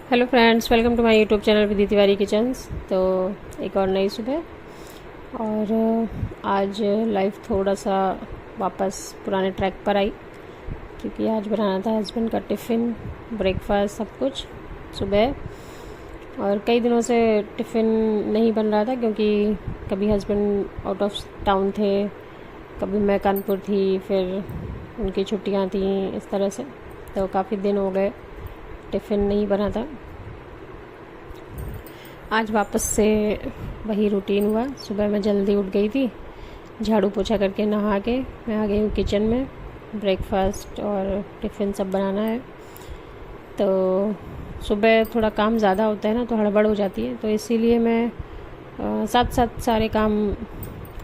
Hello friends, welcome to my YouTube channel Vidhi Tiwari kitchens. तो एक और नई सुबह और आज लाइफ थोड़ा सा वापस पुराने ट्रैक पर आई, क्योंकि आज बनाना था हस्बैंड का टिफ़िन, ब्रेकफास्ट, सब कुछ सुबह। और कई दिनों से टिफ़िन नहीं बन रहा था, क्योंकि कभी हस्बैंड आउट ऑफ टाउन थे, कभी मैं कानपुर थी, फिर उनकी छुट्टियां थी, इस तरह से। तो काफ़ी दिन हो गए टिफ़िन नहीं बना था। आज वापस से वही रूटीन हुआ। सुबह मैं जल्दी उठ गई थी, झाड़ू पोछा करके नहा के मैं आ गई हूँ किचन में। ब्रेकफास्ट और टिफ़िन सब बनाना है। तो सुबह थोड़ा काम ज़्यादा होता है ना, तो हड़बड़ हो जाती है, तो इसीलिए मैं साथ साथ सारे काम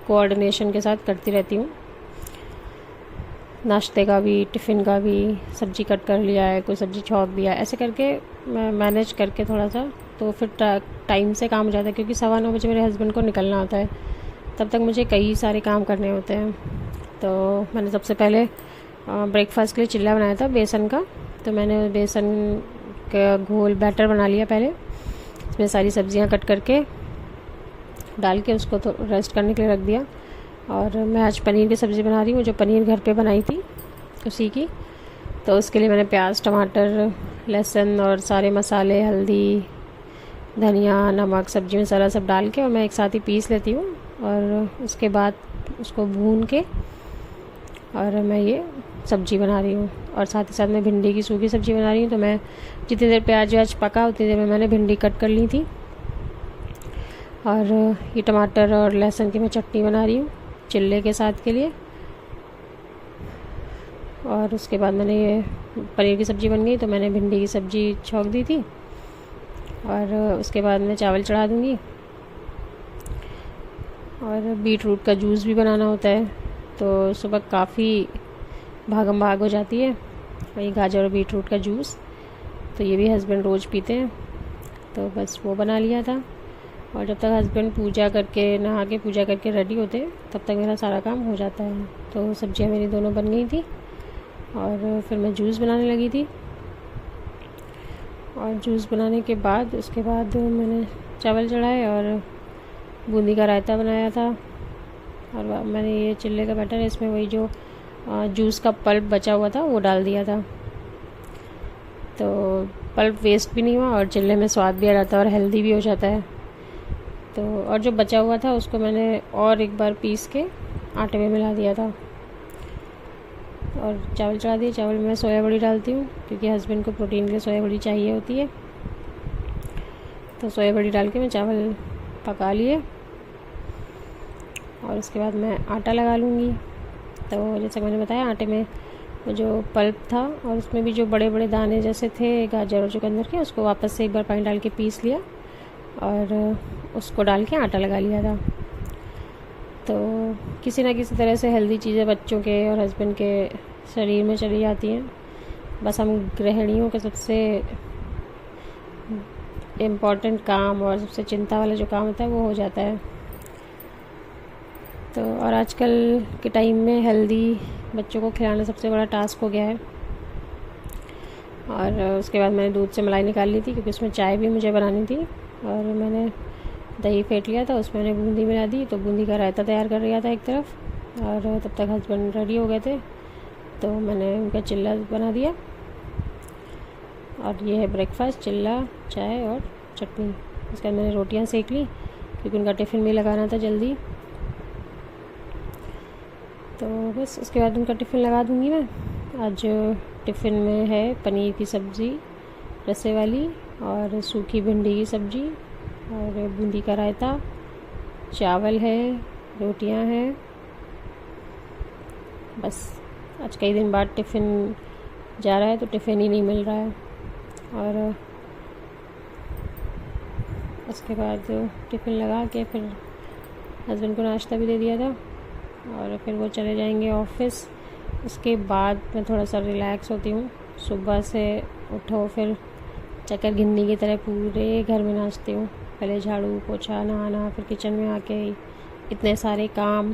कोऑर्डिनेशन के साथ करती रहती हूँ। नाश्ते का भी, टिफ़िन का भी, सब्ज़ी कट कर लिया है, कोई सब्ज़ी छौंक दिया, ऐसे करके मैं मैनेज करके थोड़ा सा, तो फिर टाइम से काम हो जाता है, क्योंकि 9:15 बजे मेरे हस्बैंड को निकलना होता है। तब तक मुझे कई सारे काम करने होते हैं। तो मैंने सबसे पहले ब्रेकफास्ट के लिए चिल्ला बनाया था बेसन का। तो मैंने बेसन का घोल बैटर बना लिया पहले। इसमें सारी सब्ज़ियाँ कट करके डाल के उसको तो रेस्ट करने के लिए रख दिया। और मैं आज पनीर की सब्ज़ी बना रही हूँ, जो पनीर घर पे बनाई थी उसी की। तो उसके लिए मैंने प्याज, टमाटर, लहसुन और सारे मसाले, हल्दी, धनिया, नमक, सब्ज़ी मसाला सब डाल के और मैं एक साथ ही पीस लेती हूँ। और उसके बाद उसको भून के और मैं ये सब्ज़ी बना रही हूँ। और साथ ही साथ मैं भिंडी की सूखी सब्ज़ी बना रही हूँ। तो मैं जितनी देर प्याज व्याज पका उतनी देर में मैंने भिंडी कट कर ली थी। और ये टमाटर और लहसुन की मैं चटनी बना रही हूँ चिल्ले के साथ के लिए। और उसके बाद मैंने ये पनीर की सब्ज़ी बन गई, तो मैंने भिंडी की सब्ज़ी छौंक दी थी। और उसके बाद मैं चावल चढ़ा दूँगी। और बीट रूट का जूस भी बनाना होता है, तो सुबह काफ़ी भागम भाग हो जाती है। वही गाजर और बीट रूट का जूस, तो ये भी हस्बैंड रोज़ पीते हैं, तो बस वो बना लिया था। और जब तक हस्बैंड पूजा करके, नहा के पूजा करके रेडी होते हैं, तब तक मेरा सारा काम हो जाता है। तो सब्जियां मेरी दोनों बन गई थी और फिर मैं जूस बनाने लगी थी। और जूस बनाने के बाद उसके बाद मैंने चावल चढ़ाए और बूंदी का रायता बनाया था। और मैंने ये चिल्ले का बैटर है, इसमें वही जो जूस का पल्प बचा हुआ था वो डाल दिया था। तो पल्प वेस्ट भी नहीं हुआ और चिल्ले में स्वाद भी आ जाता है और हेल्दी भी हो जाता है। तो और जो बचा हुआ था उसको मैंने और एक बार पीस के आटे में मिला दिया था। और चावल चढ़ा दिए। चावल में सोया बड़ी डालती हूँ, क्योंकि हस्बैंड को प्रोटीन के लिए सोया बड़ी चाहिए होती है। तो सोया बड़ी डाल के मैं चावल पका लिए। और उसके बाद मैं आटा लगा लूँगी। तो जैसे मैंने बताया, आटे में जो पल्प था और उसमें भी जो बड़े बड़े दाने जैसे थे गाजर और चुकंदर के, उसको वापस से एक बार पानी डाल के पीस लिया और उसको डाल के आटा लगा लिया था। तो किसी ना किसी तरह से हेल्दी चीज़ें बच्चों के और हस्बैंड के शरीर में चली जाती हैं। बस हम गृहिणियों का सबसे इम्पॉर्टेंट काम और सबसे चिंता वाला जो काम होता है वो हो जाता है। तो और आजकल के टाइम में हेल्दी बच्चों को खिलाना सबसे बड़ा टास्क हो गया है। और उसके बाद मैंने दूध से मलाई निकाल ली थी, क्योंकि उसमें चाय भी मुझे बनानी थी। और मैंने दही फेंट लिया था, उसमें मैंने बूंदी मिला दी। तो बूंदी का रायता तैयार कर लिया था एक तरफ, और तब तक हस्बैंड रेडी हो गए थे, तो मैंने उनका चिल्ला बना दिया। और ये है ब्रेकफास्ट, चिल्ला, चाय और चटनी। उसके बाद मैंने रोटियां सेक ली, क्योंकि उनका टिफ़िन भी लगाना था जल्दी। तो बस उसके बाद उनका टिफ़िन लगा दूँगी मैं। आज टिफ़िन में है पनीर की सब्ज़ी रसे वाली, और सूखी भिंडी की सब्ज़ी, और बूंदी का रायता, चावल है, रोटियां हैं। बस आज कई दिन बाद टिफ़िन जा रहा है, तो टिफ़िन ही नहीं मिल रहा है। और उसके बाद टिफ़िन लगा के फिर हस्बैंड को नाश्ता भी दे दिया था, और फिर वो चले जाएंगे ऑफिस। उसके बाद मैं थोड़ा सा रिलैक्स होती हूँ। सुबह से उठो, फिर चक्कर गिन्नी की तरह पूरे घर में नाचती हूँ। पहले झाड़ू पोछा, नहाना, फिर किचन में आके इतने सारे काम।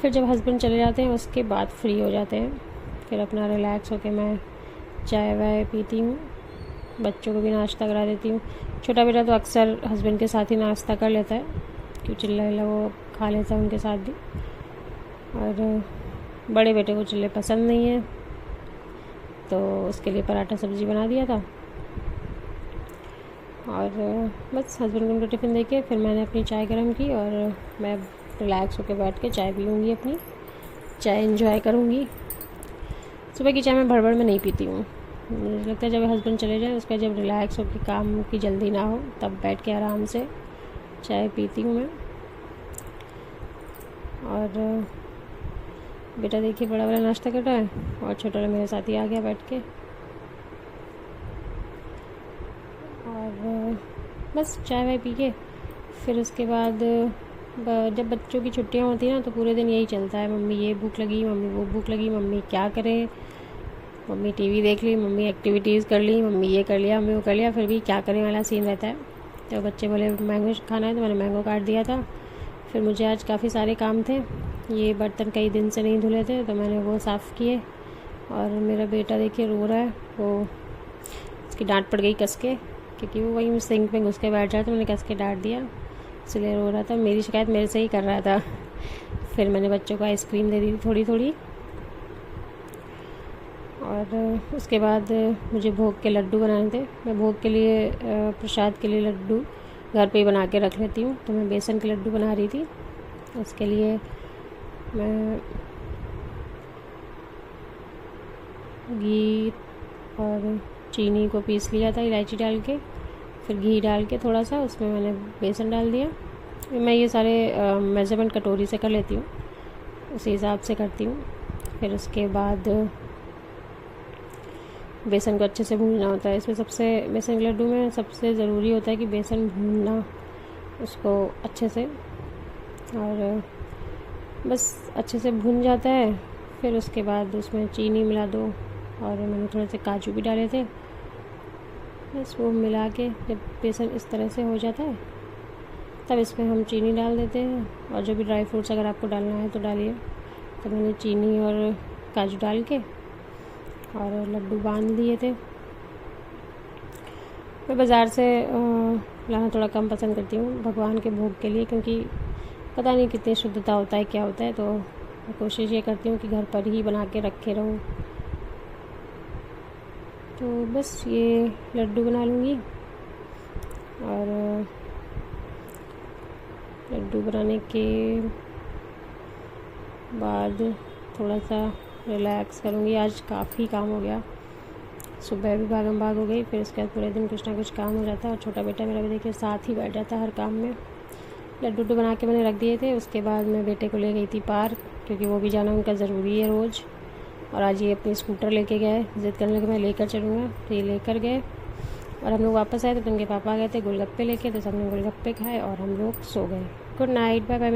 फिर जब हस्बैंड चले जाते हैं उसके बाद फ्री हो जाते हैं, फिर अपना रिलैक्स होके मैं चाय वाय पीती हूँ। बच्चों को भी नाश्ता करा देती हूँ। छोटा बेटा तो अक्सर हस्बैंड के साथ ही नाश्ता कर लेता है, क्यों चिल्ला वो खा लेता है उनके साथ भी। और बड़े बेटे को चिल्ले पसंद नहीं है, तो उसके लिए पराठा सब्ज़ी बना दिया था। और बस हस्बैंड को उनको टिफ़िन देके फिर मैंने अपनी चाय गर्म की और मैं रिलैक्स होकर बैठ के चाय पीऊँगी, अपनी चाय एंजॉय करूँगी। सुबह की चाय मैं भड़बड़ में नहीं पीती हूँ, मुझे लगता है जब हस्बैंड चले जाए उसका जब रिलैक्स होकर काम की जल्दी ना हो तब बैठ के आराम से चाय पीती हूँ मैं। और बेटा देखिए बड़ा वाला नाश्ता कर रहा है और छोटा वाला मेरे साथ ही आ गया बैठ के। और बस चाय वाय पी के फिर उसके बाद जब बच्चों की छुट्टियां होती हैं ना तो पूरे दिन यही चलता है, मम्मी ये भूख लगी, मम्मी वो भूख लगी, मम्मी क्या करें, मम्मी टीवी देख ली, मम्मी एक्टिविटीज़ कर ली, मम्मी ये कर लिया, मम्मी वो कर लिया, फिर भी क्या करें वाला सीन रहता है। तो बच्चे बोले मैंगो खाना है तो मैंने मैंगो काट दिया था। फिर मुझे आज काफ़ी सारे काम थे, ये बर्तन कई दिन से नहीं धुले थे तो मैंने वो साफ़ किए। और मेरा बेटा देखिए रो रहा है, वो उसकी डांट पड़ गई कस के, क्योंकि वो वहीं सिंक में घुस के बैठ रहा था, मैंने कस के डांट दिया, इसलिए रो रहा था। मेरी शिकायत मेरे से ही कर रहा था। फिर मैंने बच्चों को आइसक्रीम दे दी थी थोड़ी थोड़ी। और उसके बाद मुझे भोग के लड्डू बनाने थे। मैं भोग के लिए प्रसाद के लिए लड्डू घर पे ही बना के रख लेती हूँ, तो मैं बेसन के लड्डू बना रही थी। उसके लिए मैं घी और चीनी को पीस लिया था इलायची डाल के, फिर घी डाल के थोड़ा सा उसमें मैंने बेसन डाल दिया। मैं ये सारे मेज़रमेंट कटोरी से कर लेती हूँ, उसी हिसाब से करती हूँ। फिर उसके बाद बेसन को अच्छे से भूनना होता है। इसमें सबसे बेसन के लड्डू में सबसे ज़रूरी होता है कि बेसन भूनना उसको अच्छे से, और बस अच्छे से भून जाता है। फिर उसके बाद उसमें चीनी मिला दो, और मैंने थोड़े से काजू भी डाले थे। बस वो मिला के जब बेसन इस तरह से हो जाता है तब इसमें हम चीनी डाल देते हैं, और जो भी ड्राई फ्रूट्स अगर आपको डालना है तो डालिए। तो मैंने चीनी और काजू डाल के और लड्डू बांध दिए थे। मैं बाज़ार से लाना थोड़ा कम पसंद करती हूँ भगवान के भोग के लिए, क्योंकि पता नहीं कितनी शुद्धता होता है क्या होता है, तो मैं कोशिश ये करती हूँ कि घर पर ही बना के रखे रहूँ। तो बस ये लड्डू बना लूँगी, और लड्डू बनाने के बाद थोड़ा सा रिलैक्स करूँगी। आज काफ़ी काम हो गया, सुबह भी भागम भाग हो गई, फिर उसके बाद पूरे दिन कुछ ना कुछ काम हो जाता है। और छोटा बेटा मेरा भी देखिए साथ ही बैठ जाता है हर काम में। लड्डू बना के मैंने रख दिए थे। उसके बाद मैं बेटे को ले गई थी पार्क, क्योंकि वो भी जाना उनका ज़रूरी है रोज़। और आज ये अपनी स्कूटर लेके गए, ज़िद करने लगे मैं लेकर चलूँगा, तो ये लेकर गए। और हम लोग वापस आए तो उनके पापा आ गए थे गोलगप्पे लेके, तो सबने गोलगप्पे खाए और हम लोग सो गए। Good night, bye bye.